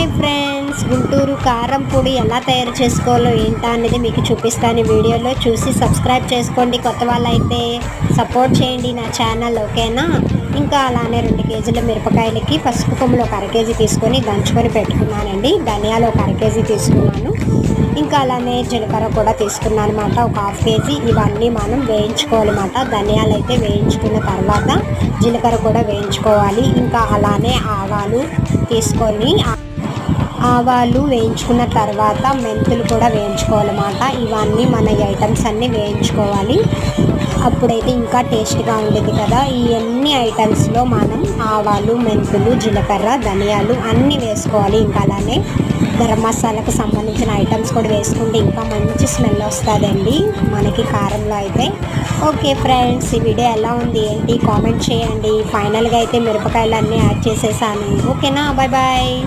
Hi friends, Guntur కారం పొడి ఎలా తయారు చేసుకోవాలో ఏంటా అనేది మీకు చూపిస్తాను. వీడియోలో చూసి సబ్స్క్రైబ్ చేసుకోండి. కొత్త వాళ్ళైతే సపోర్ట్ చేయండి నా ఛానల్, ఓకేనా? ఇంకా అలానే 2 కేజీల మిరపకాయలకి పసుపు కొమ్ములు ఒక 1/2 కేజీ తీసుకొని దంచుకొని పెట్టుకున్నానండి. ధనియాలు ఒక 1/2 కేజీ తీసుకున్నాను. ఇంకా అలానే జీలకర్ర కూడా తీసుకున్నాను అనమాట, ఒక 1/2 కేజీ. ఇవన్నీ మనం వేయించుకోవాలన్నమాట. ధనియాలు అయితే వేయించుకున్న తర్వాత జీలకర్ర కూడా వేయించుకోవాలి. ఇంకా అలానే ఆవాలు తీసుకొని ఆవాలు వేయించుకున్న తర్వాత మెంతులు కూడా వేయించుకోవాలన్నమాట. ఇవన్నీ మన ఐటమ్స్ అన్నీ వేయించుకోవాలి, అప్పుడైతే ఇంకా టేస్ట్గా ఉండేది కదా. ఈ అన్ని ఐటమ్స్లో మనం ఆవాలు, మెంతులు, జీలకర్ర, ధనియాలు అన్నీ వేసుకోవాలి. ఇంకా అలానే గరం మసాలాకు సంబంధించిన ఐటమ్స్ కూడా వేసుకుంటే ఇంకా మంచి స్మెల్ వస్తుందండి మనకి కారంలో అయితే. ఓకే ఫ్రెండ్స్, ఈ వీడియో ఎలా ఉంది ఏంటి కామెంట్ చేయండి. ఫైనల్గా అయితే మిరపకాయలు అన్నీ యాడ్ చేసేసాను. ఓకేనా, బాయ్ బాయ్.